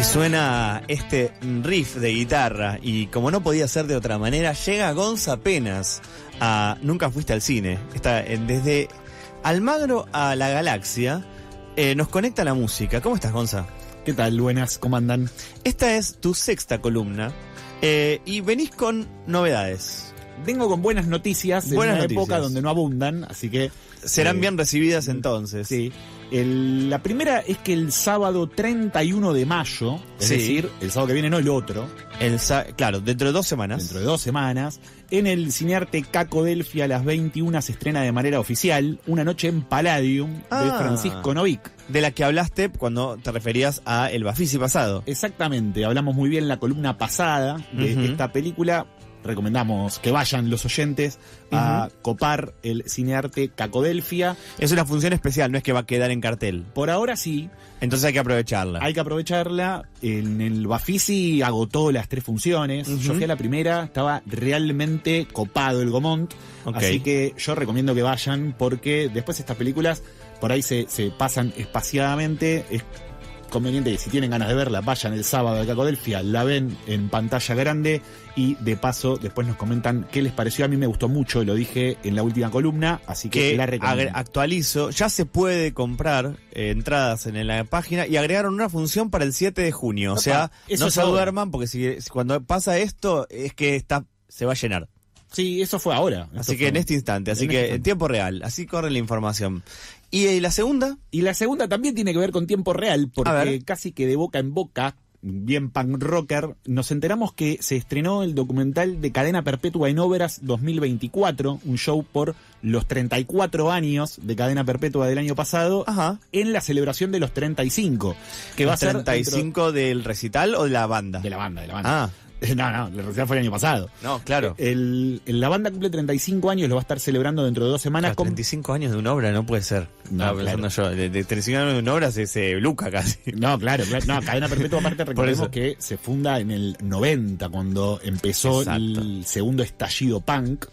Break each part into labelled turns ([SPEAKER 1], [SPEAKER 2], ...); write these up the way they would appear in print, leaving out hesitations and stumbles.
[SPEAKER 1] Suena este riff de guitarra y como no podía ser de otra manera, llega Gonza Penas a Nunca Fuiste al Cine. Está desde Almagro a la Galaxia, nos conecta la música. ¿Cómo estás, Gonza?
[SPEAKER 2] ¿Qué tal? Buenas, ¿cómo andan?
[SPEAKER 1] Esta es tu sexta columna y venís con novedades.
[SPEAKER 2] Vengo con buenas noticias en una época donde no abundan, así que...
[SPEAKER 1] Serán bien recibidas entonces.
[SPEAKER 2] Sí. La primera es que el sábado 31 de mayo, es decir, el sábado que viene, no el otro.
[SPEAKER 1] Claro, dentro de 2 semanas.
[SPEAKER 2] Dentro de 2 semanas, en el Cinearte Cacodelfia a las 21 se estrena de manera oficial Una noche en Palladium de Francisco Novick.
[SPEAKER 1] De la que hablaste cuando te referías a El Bafisi pasado.
[SPEAKER 2] Exactamente, hablamos muy bien en la columna pasada de esta película. Recomendamos que vayan los oyentes a copar el Cinearte Cacodelfia.
[SPEAKER 1] Es una función especial, no es que va a quedar en cartel.
[SPEAKER 2] Por ahora sí.
[SPEAKER 1] Entonces hay que aprovecharla.
[SPEAKER 2] Hay que aprovecharla. En el Bafisi agotó las 3 funciones. Yo fui a la primera, estaba realmente copado el Gomont. Así que yo recomiendo que vayan porque después estas películas por ahí se pasan espaciadamente. Es conveniente que si tienen ganas de verla, vayan el sábado a Cacodelfia, la ven en pantalla grande y de paso después nos comentan qué les pareció. A mí me gustó mucho, lo dije en la última columna, así que la recomiendo.
[SPEAKER 1] Actualizo, ya se puede comprar entradas en la página y agregaron una función para el 7 de junio. O sea, no se duerman porque si cuando pasa esto es que se va a llenar.
[SPEAKER 2] Sí, eso fue ahora.
[SPEAKER 1] Así que en este instante, en tiempo real, así corre la información. ¿Y la segunda?
[SPEAKER 2] Y la segunda también tiene que ver con tiempo real, porque casi que de boca en boca, bien punk rocker, nos enteramos que se estrenó el documental de Cadena Perpetua en Obras 2024, un show por los 34 años de Cadena Perpetua del año pasado, en la celebración de los 35. Que va a ser
[SPEAKER 1] 35 del recital o de la banda.
[SPEAKER 2] De la banda. No, el recital fue el año pasado.
[SPEAKER 1] No, claro.
[SPEAKER 2] La banda cumple 35 años, lo va a estar celebrando dentro de 2 semanas.
[SPEAKER 1] Claro, 35 años de una obra, no puede ser.
[SPEAKER 2] No, claro.
[SPEAKER 1] Yo, de 35 años de una obra se Luca casi.
[SPEAKER 2] No, claro. No, Cadena Perpetua aparte recordemos que se funda en el 90, cuando empezó el segundo estallido punk.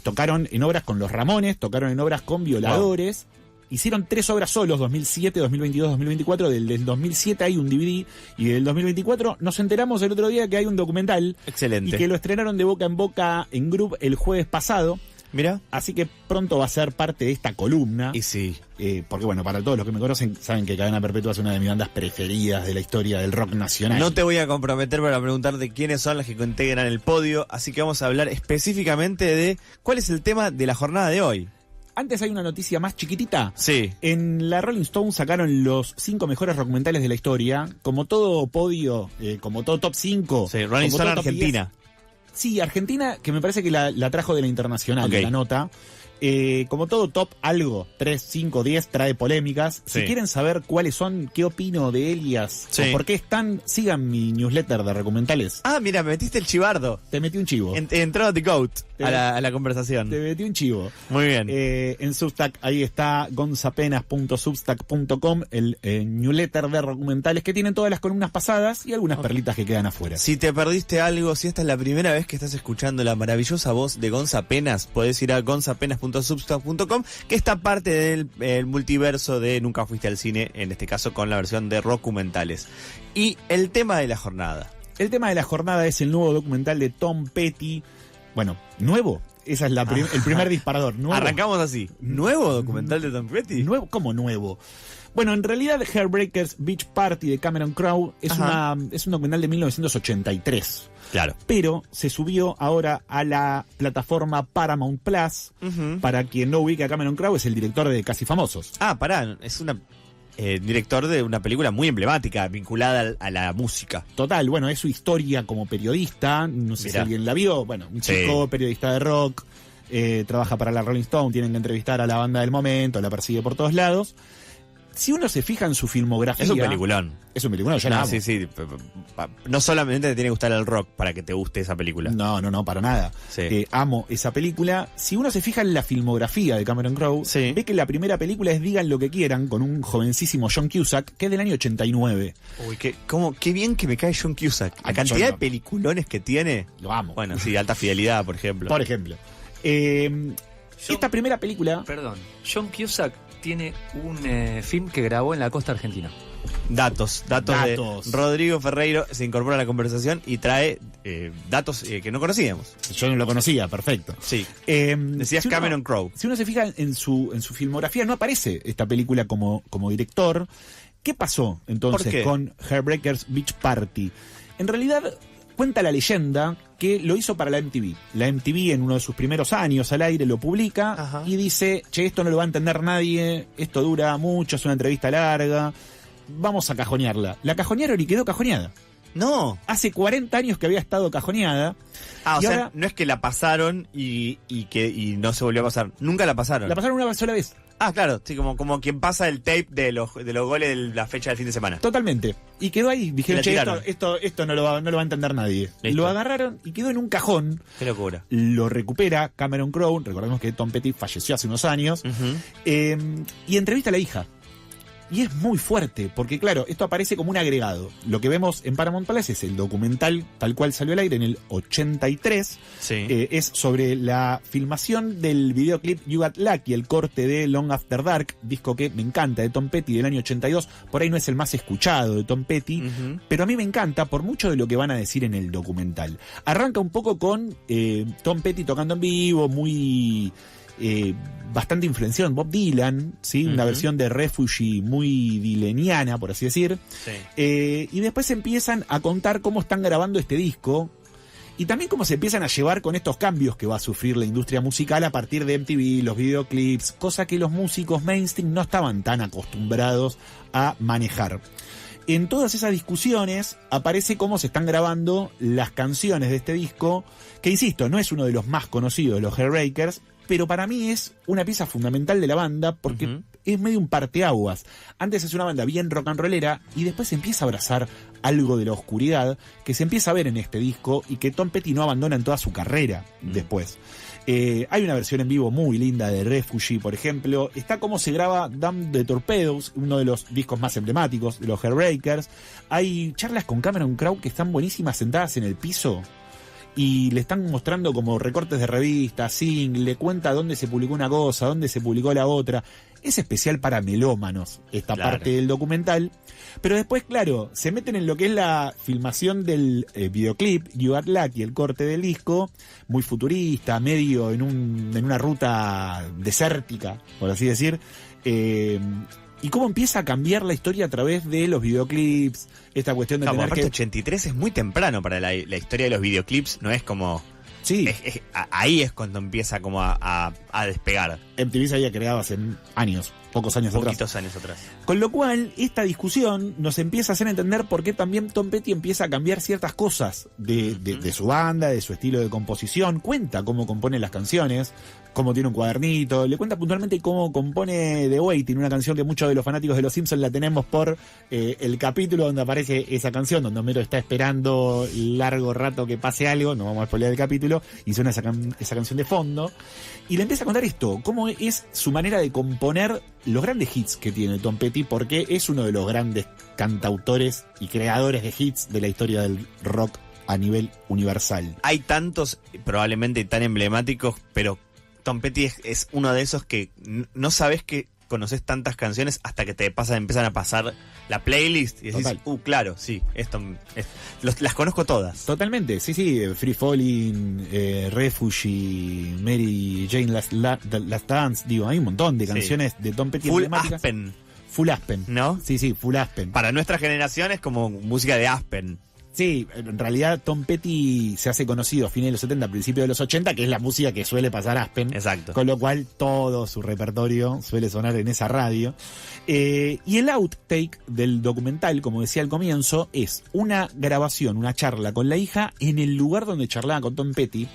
[SPEAKER 2] Tocaron en obras con los Ramones, tocaron en obras con Violadores. Hicieron 3 obras solos, 2007, 2022, 2024. Del 2007 hay un DVD y del 2024 nos enteramos el otro día que hay un documental.
[SPEAKER 1] Excelente.
[SPEAKER 2] Y que lo estrenaron de boca en boca en Group el jueves pasado.
[SPEAKER 1] Mira.
[SPEAKER 2] Así que pronto va a ser parte de esta columna.
[SPEAKER 1] Y sí.
[SPEAKER 2] Porque bueno, para todos los que me conocen, saben que Cadena Perpetua es una de mis bandas preferidas de la historia del rock nacional.
[SPEAKER 1] No te voy a comprometer para preguntarte quiénes son las que integran el podio, así que vamos a hablar específicamente de cuál es el tema de la jornada de hoy.
[SPEAKER 2] Antes hay una noticia más chiquitita.
[SPEAKER 1] Sí.
[SPEAKER 2] En la Rolling Stone sacaron los 5 mejores documentales de la historia. Como todo podio, como todo top 5.
[SPEAKER 1] Sí, Rolling Stone Argentina.
[SPEAKER 2] 10. Sí, Argentina, que me parece que la trajo de la internacional, la nota. Como todo top, algo, 3, 5, 10, trae polémicas. Si quieren saber cuáles son, qué opino de Elias, o por qué están, sigan mi newsletter de documentales.
[SPEAKER 1] Ah, mira, me metiste el chivardo.
[SPEAKER 2] Te metí un chivo.
[SPEAKER 1] Entró The Goat a la conversación.
[SPEAKER 2] Te metí un chivo.
[SPEAKER 1] Muy bien.
[SPEAKER 2] En Substack, ahí está gonzapenas.substack.com, el newsletter de documentales que tienen todas las columnas pasadas y algunas perlitas que quedan afuera.
[SPEAKER 1] Si te perdiste algo, si esta es la primera vez que estás escuchando la maravillosa voz de Gonza Penas, podés ir a gonzapenas.substack.com, que está parte del multiverso de Nunca Fuiste al Cine, en este caso con la versión de documentales. Y el tema de la jornada.
[SPEAKER 2] El tema de la jornada es el nuevo documental de Tom Petty. Bueno, nuevo. Esa es el primer disparador. Nuevo.
[SPEAKER 1] Arrancamos así. ¿Nuevo documental de Tom Petty?
[SPEAKER 2] ¿Nuevo? ¿Cómo nuevo? Bueno, en realidad Heartbreakers Beach Party de Cameron Crowe es un documental de 1983.
[SPEAKER 1] Claro.
[SPEAKER 2] Pero se subió ahora a la plataforma Paramount Plus. Para quien no ubique a Cameron Crowe, es el director de Casi Famosos.
[SPEAKER 1] Es una director de una película muy emblemática, vinculada a la música.
[SPEAKER 2] Total, bueno, es su historia como periodista. No sé si alguien la vio. Bueno, un chico periodista de rock. Trabaja para la Rolling Stone, tienen que entrevistar a la banda del momento, la persigue por todos lados. Si uno se fija en su filmografía...
[SPEAKER 1] Es un peliculón.
[SPEAKER 2] Es un peliculón, yo la amo.
[SPEAKER 1] Sí. No solamente te tiene que gustar el rock para que te guste esa película.
[SPEAKER 2] No, para nada. Amo esa película. Si uno se fija en la filmografía de Cameron Crowe, ve que la primera película es Digan lo que quieran, con un jovencísimo John Cusack, que es del año 89.
[SPEAKER 1] Uy, qué bien que me cae John Cusack. La cantidad de peliculones que tiene.
[SPEAKER 2] Lo amo.
[SPEAKER 1] Bueno, sí, Alta Fidelidad, por ejemplo.
[SPEAKER 2] Esta primera película...
[SPEAKER 3] Perdón, John Cusack tiene un film que grabó en la costa argentina.
[SPEAKER 1] Datos de Rodrigo Ferreiro se incorpora a la conversación y trae datos que no conocíamos.
[SPEAKER 2] Yo no lo conocía, perfecto.
[SPEAKER 1] Sí. Decías Cameron Crowe.
[SPEAKER 2] Si uno se fija en su filmografía, no aparece esta película como director. ¿Qué pasó entonces con Heartbreakers Beach Party? En realidad cuenta la leyenda que lo hizo para la MTV. La MTV en uno de sus primeros años al aire lo publica y dice, che, esto no lo va a entender nadie, esto dura mucho, es una entrevista larga, vamos a cajonearla. La cajonearon y quedó cajoneada.
[SPEAKER 1] No.
[SPEAKER 2] Hace 40 años que había estado cajoneada.
[SPEAKER 1] O sea, ahora, no es que la pasaron y no se volvió a pasar. Nunca la pasaron.
[SPEAKER 2] La pasaron una sola vez.
[SPEAKER 1] Claro, sí, como quien pasa el tape de los goles de la fecha del fin de semana.
[SPEAKER 2] Totalmente. Y quedó ahí. Dijeron, che, esto no lo va a entender nadie. Listo. Lo agarraron y quedó en un cajón.
[SPEAKER 1] Qué locura.
[SPEAKER 2] Lo recupera Cameron Crowe. Recordemos que Tom Petty falleció hace unos años. Y entrevista a la hija. Y es muy fuerte, porque claro, esto aparece como un agregado. Lo que vemos en Paramount Plus es el documental tal cual salió al aire en el 83.
[SPEAKER 1] Sí.
[SPEAKER 2] Es sobre la filmación del videoclip You Got Lucky, el corte de Long After Dark, disco que me encanta, de Tom Petty del año 82. Por ahí no es el más escuchado de Tom Petty, pero a mí me encanta por mucho de lo que van a decir en el documental. Arranca un poco con Tom Petty tocando en vivo, muy... bastante influenciado en Bob Dylan, ¿sí? Una versión de Refugee muy dileniana, por así decir.
[SPEAKER 1] Sí.
[SPEAKER 2] Y después empiezan a contar cómo están grabando este disco y también cómo se empiezan a llevar con estos cambios que va a sufrir la industria musical a partir de MTV, los videoclips, cosa que los músicos mainstream no estaban tan acostumbrados a manejar. En todas esas discusiones aparece cómo se están grabando las canciones de este disco, que insisto, no es uno de los más conocidos de los Heartbreakers, pero para mí es una pieza fundamental de la banda porque es medio un parteaguas. Antes es una banda bien rock and rollera y después empieza a abrazar algo de la oscuridad que se empieza a ver en este disco y que Tom Petty no abandona en toda su carrera después. Hay una versión en vivo muy linda de Refugee, por ejemplo. Está cómo se graba Damn the Torpedoes, uno de los discos más emblemáticos de los Heartbreakers. Hay charlas con Cameron Crowe que están buenísimas sentadas en el piso y le están mostrando como recortes de revistas, le cuenta dónde se publicó una cosa, dónde se publicó la otra. Es especial para melómanos esta parte del documental, pero después, claro, se meten en lo que es la filmación del videoclip You Got Lucky, el corte del disco, muy futurista, medio en una ruta desértica, por así decir, y cómo empieza a cambiar la historia a través de los videoclips, esta cuestión de tener que...
[SPEAKER 1] 83 es muy temprano para la historia de los videoclips, no es como...
[SPEAKER 2] Sí.
[SPEAKER 1] Ahí es cuando empieza como a despegar.
[SPEAKER 2] MTV se había creado hace años, poquitos años
[SPEAKER 1] atrás.
[SPEAKER 2] Con lo cual, esta discusión nos empieza a hacer entender por qué también Tom Petty empieza a cambiar ciertas cosas de su banda, de su estilo de composición. Cuenta cómo compone las canciones, cómo tiene un cuadernito, le cuenta puntualmente cómo compone The Waiting, una canción que muchos de los fanáticos de Los Simpsons la tenemos por el capítulo donde aparece esa canción, donde Homero está esperando largo rato que pase algo, no vamos a spoilear el capítulo, y suena esa canción de fondo, y le empieza a contar esto, cómo es su manera de componer los grandes hits que tiene Tom Petty, porque es uno de los grandes cantautores y creadores de hits de la historia del rock a nivel universal.
[SPEAKER 1] Hay tantos, probablemente tan emblemáticos, pero Tom Petty es uno de esos que no sabes que conoces tantas canciones hasta que empiezan a pasar la playlist y decís, claro, sí, las conozco todas.
[SPEAKER 2] Totalmente, sí, Free Falling, Refugee, Mary Jane Last Dance, digo, hay un montón de canciones de Tom Petty emblemáticas. Full Aspen,
[SPEAKER 1] ¿no?
[SPEAKER 2] Sí, Full Aspen.
[SPEAKER 1] Para nuestra generación es como música de Aspen.
[SPEAKER 2] Sí, en realidad Tom Petty se hace conocido a fines de los 70, principios de los 80, que es la música que suele pasar Aspen.
[SPEAKER 1] Exacto.
[SPEAKER 2] Con lo cual todo su repertorio suele sonar en esa radio. Y el outtake del documental, como decía al comienzo, es una grabación, una charla con la hija en el lugar donde charlaba con Tom Petty.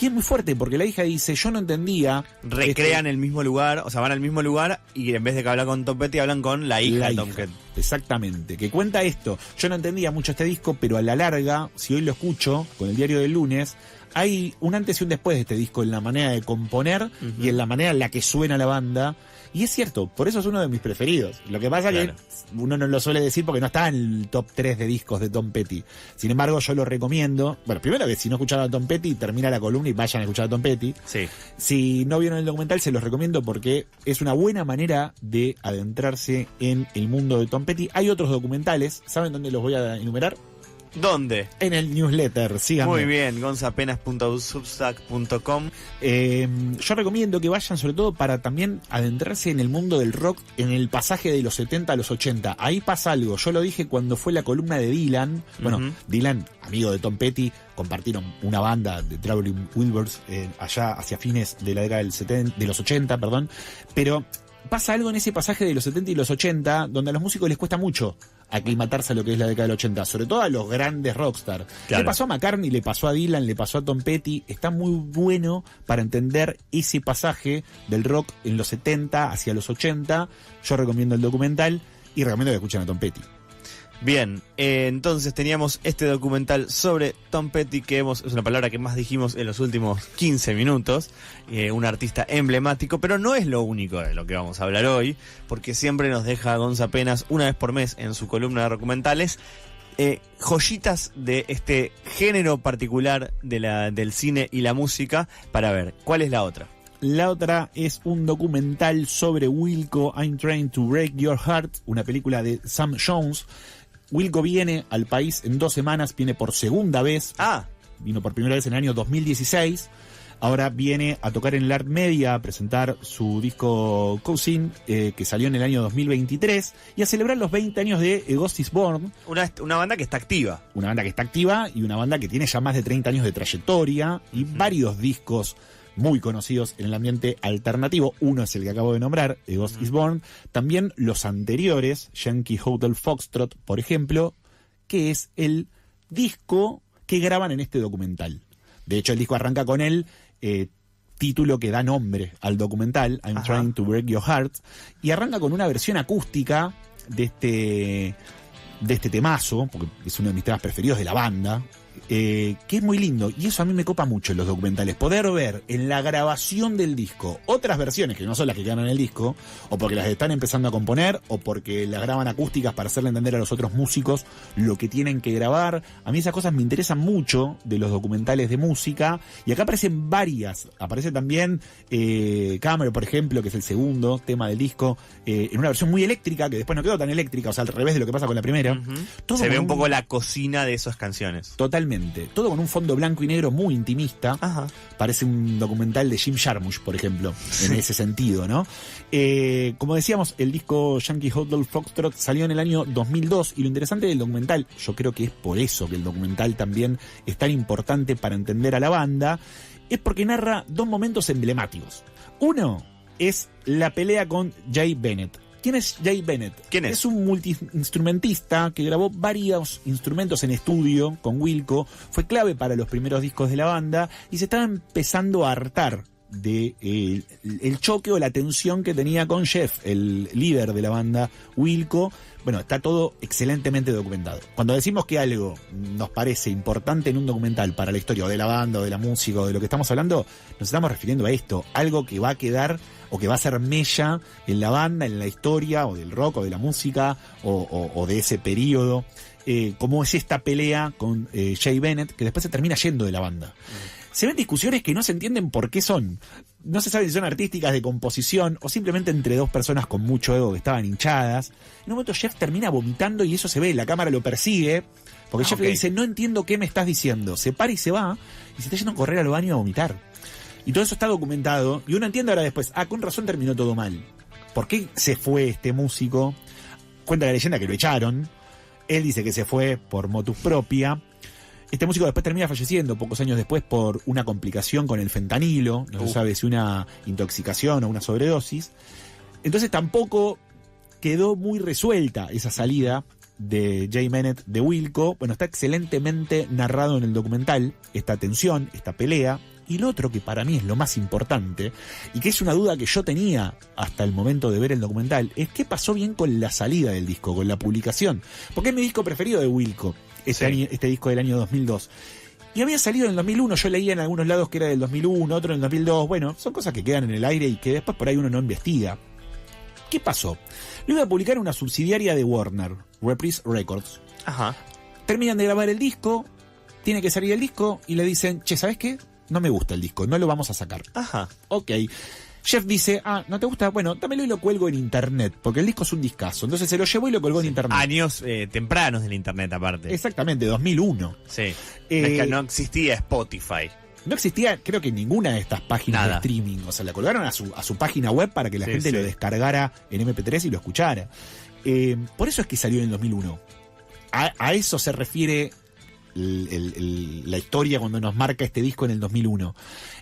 [SPEAKER 2] Y es muy fuerte porque la hija dice, yo no entendía...
[SPEAKER 1] Recrean el mismo lugar, o sea, van al mismo lugar y en vez de que hablar con Tom Petty, hablan con la hija de Tom Petty.
[SPEAKER 2] Exactamente, que cuenta esto. Yo no entendía mucho este disco, pero a la larga, si hoy lo escucho con el diario del lunes, hay un antes y un después de este disco en la manera de componer y en la manera en la que suena la banda. Y es cierto, por eso es uno de mis preferidos. Lo que pasa que uno no lo suele decir porque no está en el top 3 de discos de Tom Petty. Sin embargo, yo lo recomiendo. Bueno, primero que si no escucharon a Tom Petty, termina la columna y vayan a escuchar a Tom Petty.
[SPEAKER 1] Sí.
[SPEAKER 2] Si no vieron el documental, se los recomiendo porque es una buena manera de adentrarse en el mundo de Tom Petty. Hay otros documentales, ¿saben dónde los voy a enumerar?
[SPEAKER 1] ¿Dónde?
[SPEAKER 2] En el newsletter, síganme.
[SPEAKER 1] Muy bien, gonzapenas.substack.com.
[SPEAKER 2] Yo recomiendo que vayan sobre todo para también adentrarse en el mundo del rock en el pasaje de los 70 a los 80. Ahí pasa algo, yo lo dije cuando fue la columna de Dylan. Bueno, Dylan, amigo de Tom Petty, compartieron una banda de Traveling Wilburys allá hacia fines de la década de los 80, perdón. Pero pasa algo en ese pasaje de los 70 y los 80 donde a los músicos les cuesta mucho aclimatarse a lo que es la década del 80, sobre todo a los grandes rockstar.
[SPEAKER 1] Claro.
[SPEAKER 2] Le pasó a McCartney, le pasó a Dylan, le pasó a Tom Petty. Está muy bueno para entender ese pasaje del rock en los 70 hacia los 80. Yo recomiendo el documental y recomiendo que escuchen a Tom Petty.
[SPEAKER 1] Bien, entonces teníamos este documental sobre Tom Petty, que es una palabra que más dijimos en los últimos 15 minutos, un artista emblemático, pero no es lo único de lo que vamos a hablar hoy, porque siempre nos deja Gonza Penas una vez por mes en su columna de documentales, joyitas de este género particular del cine y la música, para ver, ¿cuál es la otra?
[SPEAKER 2] La otra es un documental sobre Wilco, I'm Trying to Break Your Heart, una película de Sam Jones. Wilco viene al país en 2 semanas, viene por segunda vez. Vino por primera vez en el año 2016. Ahora viene a tocar en el Art Media, a presentar su disco Cousin, que salió en el año 2023, y a celebrar los 20 años de A Ghost Is Born.
[SPEAKER 1] Una banda que está activa.
[SPEAKER 2] Una banda que está activa y una banda que tiene ya más de 30 años de trayectoria y varios discos muy conocidos en el ambiente alternativo. Uno es el que acabo de nombrar, A Ghost Is Born. También los anteriores, Yankee Hotel Foxtrot, por ejemplo, que es el disco que graban en este documental. De hecho, el disco arranca con el título que da nombre al documental, I'm Trying to Break Your Heart, y arranca con una versión acústica de este temazo, porque es uno de mis temas preferidos de la banda, que es muy lindo, y eso a mí me copa mucho en los documentales, poder ver en la grabación del disco otras versiones que no son las que quedan en el disco, o porque las están empezando a componer, o porque las graban acústicas para hacerle entender a los otros músicos lo que tienen que grabar. A mí esas cosas me interesan mucho de los documentales de música, y acá aparecen varias. Aparece también Camera, por ejemplo, que es el segundo tema del disco, en una versión muy eléctrica, que después no quedó tan eléctrica, o sea, al revés de lo que pasa con la primera.
[SPEAKER 1] Se ve un poco la cocina de esas canciones.
[SPEAKER 2] Totalmente. Todo con un fondo blanco y negro muy intimista. Parece un documental de Jim Jarmusch, por ejemplo, en ese sentido, ¿no? Como decíamos, el disco Yankee Hotel Foxtrot salió en el año 2002, y lo interesante del documental, yo creo que es por eso que el documental también es tan importante para entender a la banda, es porque narra 2 momentos emblemáticos. Uno es la pelea con Jay Bennett. ¿Quién es Jay Bennett?
[SPEAKER 1] ¿Quién es?
[SPEAKER 2] Es un multiinstrumentista que grabó varios instrumentos en estudio con Wilco, fue clave para los primeros discos de la banda, y se estaba empezando a hartar de el choque o la tensión que tenía con Jeff, el líder de la banda, Wilco. Bueno, está todo excelentemente documentado. Cuando decimos que algo nos parece importante en un documental para la historia o de la banda o de la música o de lo que estamos hablando, nos estamos refiriendo a esto, algo que va a quedar o que va a ser mella en la banda, en la historia o del rock o de la música o de ese periodo, como es esta pelea con Jay Bennett, que después se termina yendo de la banda. Se ven discusiones que no se entienden por qué son. No se sabe si son artísticas, de composición, o simplemente entre 2 personas con mucho ego que estaban hinchadas. En un momento Jeff termina vomitando y eso se ve, la cámara lo persigue, porque Jeff le dice, no entiendo qué me estás diciendo. Se para y se va, y se está yendo a correr al baño a vomitar. Y todo eso está documentado, y uno entiende ahora después, con razón terminó todo mal. ¿Por qué se fue este músico? Cuenta la leyenda que lo echaron. Él dice que se fue por motus propia. Este músico después termina falleciendo pocos años después por una complicación con el fentanilo. No se sabe si una intoxicación o una sobredosis. Entonces tampoco quedó muy resuelta esa salida de Jay Bennett de Wilco. Bueno, está excelentemente narrado en el documental, esta tensión, esta pelea. Y lo otro que para mí es lo más importante, y que es una duda que yo tenía hasta el momento de ver el documental, es qué pasó bien con la salida del disco, con la publicación. Porque es mi disco preferido de Wilco, este disco del año 2002. Y había salido en el 2001, yo leía en algunos lados que era del 2001, otro en el 2002. Bueno, son cosas que quedan en el aire y que después por ahí uno no investiga. ¿Qué pasó? Lo iba a publicar una subsidiaria de Warner, Reprise Records.
[SPEAKER 1] Ajá.
[SPEAKER 2] Terminan de grabar el disco, tiene que salir el disco y le dicen, che, ¿sabes qué? No me gusta el disco, no lo vamos a sacar.
[SPEAKER 1] Ajá.
[SPEAKER 2] Ok. Jeff dice, ¿no te gusta? Bueno, dámelo y lo cuelgo en internet, porque el disco es un discazo. Entonces se lo llevó y lo colgó en internet.
[SPEAKER 1] Años tempranos del internet, aparte.
[SPEAKER 2] Exactamente, 2001.
[SPEAKER 1] Sí. Es que no existía Spotify.
[SPEAKER 2] No existía, creo que ninguna de estas páginas de streaming. O sea, la colgaron a su página web para que la gente lo descargara en MP3 y lo escuchara. Por eso es que salió en el 2001. A eso se refiere la historia cuando nos marca este disco en el 2001.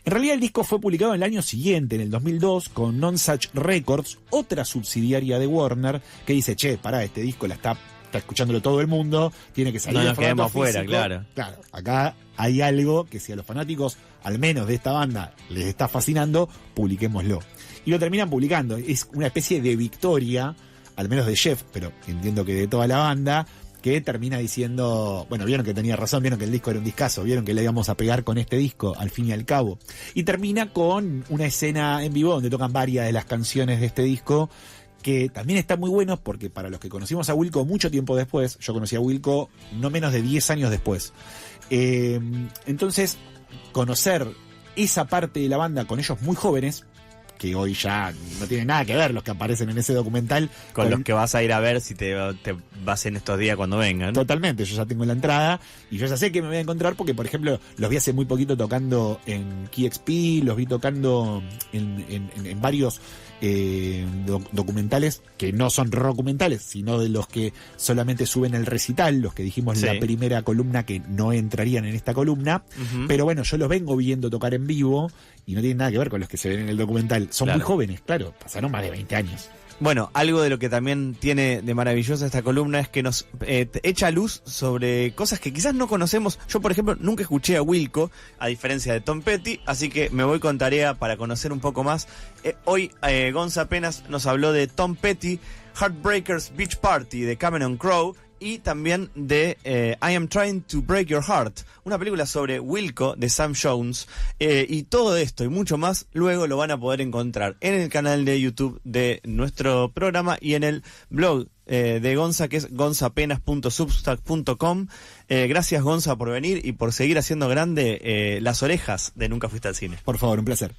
[SPEAKER 2] En realidad el disco fue publicado en el año siguiente, en el 2002, con Nonesuch Records, otra subsidiaria de Warner, que dice, che, pará, este disco está escuchándolo todo el mundo, tiene que salir
[SPEAKER 1] no
[SPEAKER 2] en
[SPEAKER 1] nos
[SPEAKER 2] formato
[SPEAKER 1] quedemos afuera,
[SPEAKER 2] físico.
[SPEAKER 1] claro.
[SPEAKER 2] Acá hay algo que si a los fanáticos, al menos de esta banda, les está fascinando, publiquémoslo. Y lo terminan publicando. Es una especie de victoria, al menos de Jeff, pero entiendo que de toda la banda, que termina diciendo, bueno, vieron que tenía razón, vieron que el disco era un discazo, vieron que le íbamos a pegar con este disco, al fin y al cabo. Y termina con una escena en vivo donde tocan varias de las canciones de este disco, que también está muy bueno porque para los que conocimos a Wilco mucho tiempo después, yo conocí a Wilco no menos de 10 años después. Entonces, conocer esa parte de la banda con ellos muy jóvenes, que hoy ya no tienen nada que ver los que aparecen en ese documental.
[SPEAKER 1] Con los que vas a ir a ver si te vas en estos días cuando vengan.
[SPEAKER 2] Totalmente, yo ya tengo la entrada y yo ya sé que me voy a encontrar porque, por ejemplo, los vi hace muy poquito tocando en KXP, los vi tocando en varios documentales que no son documentales, sino de los que solamente suben el recital, los que dijimos en la primera columna que no entrarían en esta columna, pero bueno, yo los vengo viendo tocar en vivo y no tienen nada que ver con los que se ven en el documental. Son muy jóvenes, claro, pasaron más de 20 años.
[SPEAKER 1] Bueno, algo de lo que también tiene de maravillosa esta columna es que nos echa luz sobre cosas que quizás no conocemos. Yo, por ejemplo, nunca escuché a Wilco, a diferencia de Tom Petty, así que me voy con tarea para conocer un poco más. Hoy Gonza apenas nos habló de Tom Petty, Heartbreakers Beach Party de Cameron Crowe, y también de I Am Trying to Break Your Heart, una película sobre Wilco de Sam Jones, y todo esto y mucho más luego lo van a poder encontrar en el canal de YouTube de nuestro programa y en el blog de Gonza, que es gonzapenas.substack.com. Gracias, Gonza, por venir y por seguir haciendo grande las orejas de Nunca Fuiste al Cine.
[SPEAKER 2] Por favor, un placer.